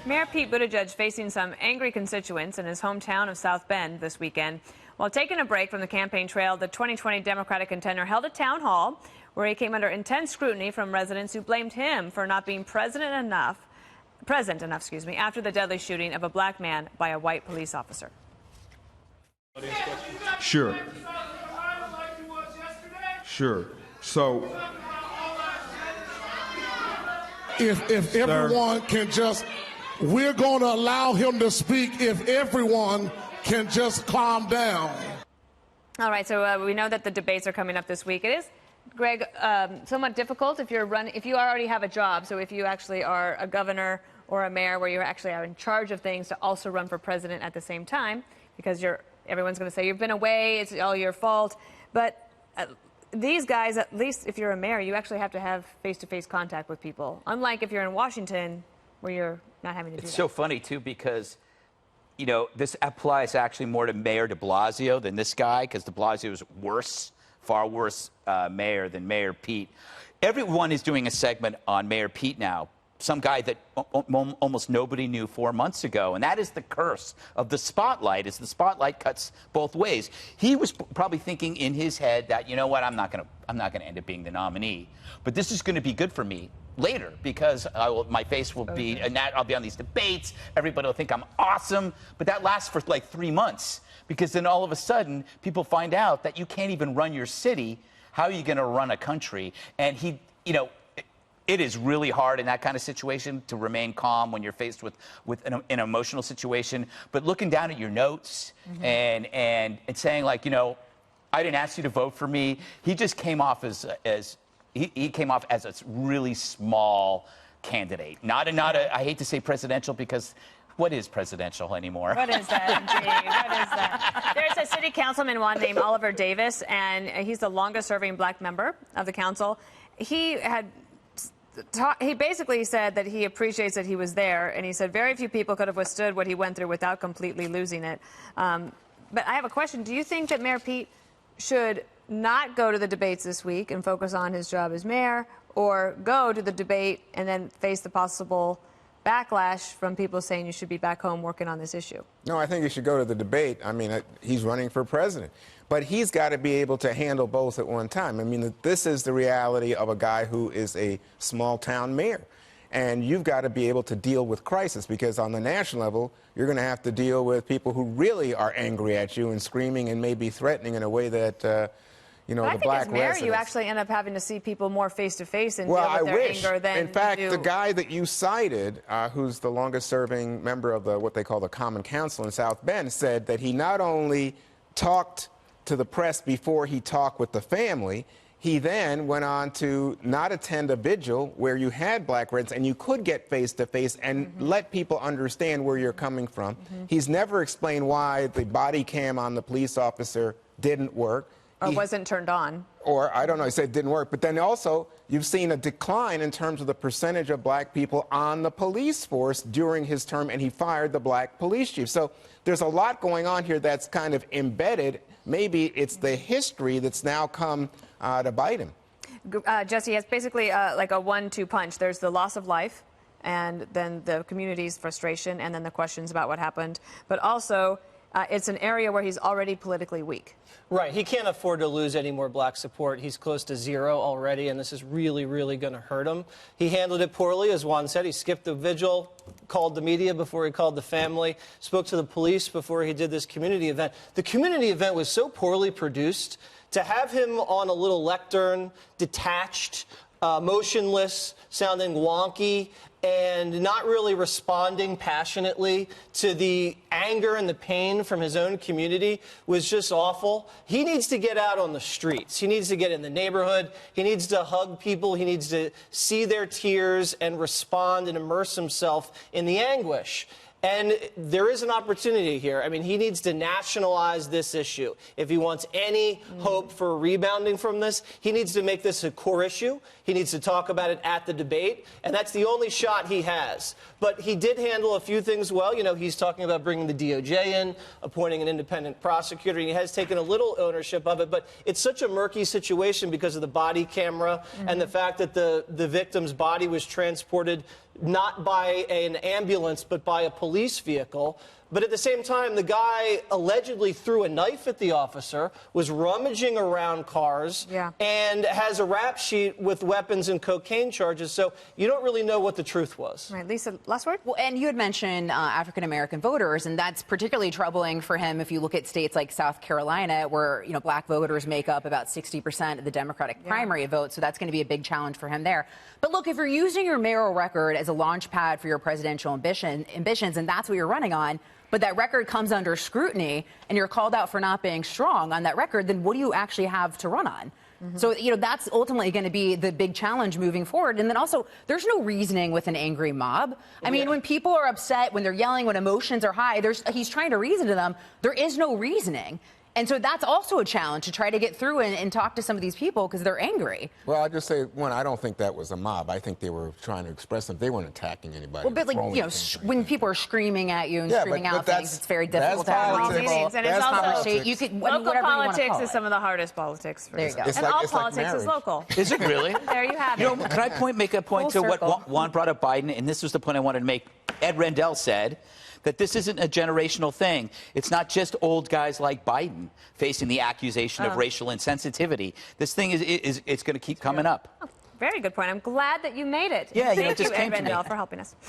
Mayor Pete Buttigieg facing some angry constituents in his hometown of South Bend this weekend. While taking a break from the campaign trail, the 2020 Democratic contender held a town hall where he came under intense scrutiny from residents who blamed him for not being present enough, after the deadly shooting of a black man by a white police officer. Sure. So, if everyone can just, we're going to allow him to speak if everyone can just calm down. All right, so we know that the debates are coming up this week. It is, Greg, somewhat difficult if you already have a job. So if you actually are a governor or a mayor where you actually are in charge of things, to also run for president at the same time, because everyone's going to say you've been away, it's all your fault. But these guys, at least if you're a mayor, you actually have to have face-to-face contact with people. Unlike if you're in Washington, where you're not having to do that. It's so funny, too, because, you know, this applies actually more to Mayor de Blasio than this guy, because de Blasio is worse, far worse mayor than Mayor Pete. Everyone is doing a segment on Mayor Pete now, some guy that almost nobody knew 4 months ago. And that is the curse of the spotlight, is the spotlight cuts both ways. He was probably thinking in his head that, you know what, I'm not going to end up being the nominee. But this is going to be good for me later, because my face will be, and I'll be on these debates. Everybody will think I'm awesome. But that lasts for like 3 months, because then all of a sudden people find out that you can't even run your city. How are you going to run a country? And he, you know, it is really hard in that kind of situation to remain calm when you're faced with an emotional situation. But looking down at your notes and saying, like, you know, I didn't ask you to vote for me. He just came off he came off as a really small candidate. Not a I hate to say presidential, because what is presidential anymore? What is that, Gene? What is that? There's a city councilman named Oliver Davis, and he's the longest-serving black member of the council. He basically said that he appreciates that he was there, and he said very few people could have withstood what he went through without completely losing it. But I have a question. Do you think that Mayor Pete should not go to the debates this week and focus on his job as mayor, or go to the debate and then face the possible backlash from people saying you should be back home working on this issue? No, I think he should go to the debate. I mean, he's running for president. But he's got to be able to handle both at one time. I mean, this is the reality of a guy who is a small-town mayor. And you've got to be able to deal with crisis, because on the national level, you're going to have to deal with people who really are angry at you and screaming and maybe threatening in a way that, you know, but the black I think as mayor, residents. you actually end up having to see people more face-to-face and Well, deal with their anger than in fact, you do. the guy that you cited, who's the longest-serving member of what they call the Common Council in South Bend, said that he not only talked to the press before he talked with the family, he then went on to not attend a vigil where you had black residents and you could get face-to-face and let people understand where you're coming from. He's never explained why the body cam on the police officer didn't work. Or wasn't turned on. Or, I don't know, he said it didn't work. But then also, you've seen a decline in terms of the percentage of black people on the police force during his term, and he fired the black police chief. So there's a lot going on here that's kind of embedded. Maybe it's the history that's now come to bite him. Jesse, it's basically like a 1-2 punch. There's the loss of life, and then the community's frustration, and then the questions about what happened. But also, it's an area where he's already politically weak. Right. He can't afford to lose any more black support. He's close to zero already, and this is really, really going to hurt him. He handled it poorly, as Juan said. He skipped the vigil, called the media before he called the family, spoke to the police before he did this community event. The community event was so poorly produced. To have him on a little lectern, detached, motionless, sounding wonky, and not really responding passionately to the anger and the pain from his own community was just awful. He needs to get out on the streets. He needs to get in the neighborhood. He needs to hug people. He needs to see their tears and respond and immerse himself in the anguish. And there is an opportunity here. I mean, he needs to nationalize this issue. If he wants any hope for rebounding from this, he needs to make this a core issue. He needs to talk about it at the debate, and that's the only shot he has. But he did handle a few things well. You know, he's talking about bringing the DOJ in, appointing an independent prosecutor, and he has taken a little ownership of it. But it's such a murky situation because of the body camera and the fact that the victim's body was transported not by an ambulance, but by a police vehicle. But at the same time, the guy allegedly threw a knife at the officer, was rummaging around cars, and has a rap sheet with weapons and cocaine charges. So you don't really know what the truth was. Right, Lisa, last word? Well, and you had mentioned African-American voters, and that's particularly troubling for him if you look at states like South Carolina, where, you know, black voters make up about 60% of the Democratic primary vote. So that's going to be a big challenge for him there. But look, if you're using your mayoral record as a launch pad for your presidential ambitions, and that's what you're running on, but that record comes under scrutiny and you're called out for not being strong on that record, then what do you actually have to run on? So, you know, that's ultimately going to be the big challenge moving forward. And then also, there's no reasoning with an angry mob. I mean, when people are upset, when they're yelling, when emotions are high, he's trying to reason to them. There is no reasoning. And so that's also a challenge to try to get through and talk to some of these people because they're angry. Well, I'll just say, one, I don't think that was a mob. I think they were trying to express them. They weren't attacking anybody. Well, but like, you know, when people are screaming at you and screaming out things, it's very difficult to have politics. meetings. And it's also politics. You could, local whatever politics you want to call is some of the hardest politics. There you go. And all politics is local. Is it really? There you have it. You know, can I make a point Full to circle. what Juan brought up Biden, and this was the point I wanted to make. Ed Rendell said that this isn't a generational thing. It's not just old guys like Biden facing the accusation of racial insensitivity. This thing it's going to keep coming up. Very good point. I'm glad that you made it. Yeah, you know, it Thank you, just came Ed to me. Rendell, for helping us.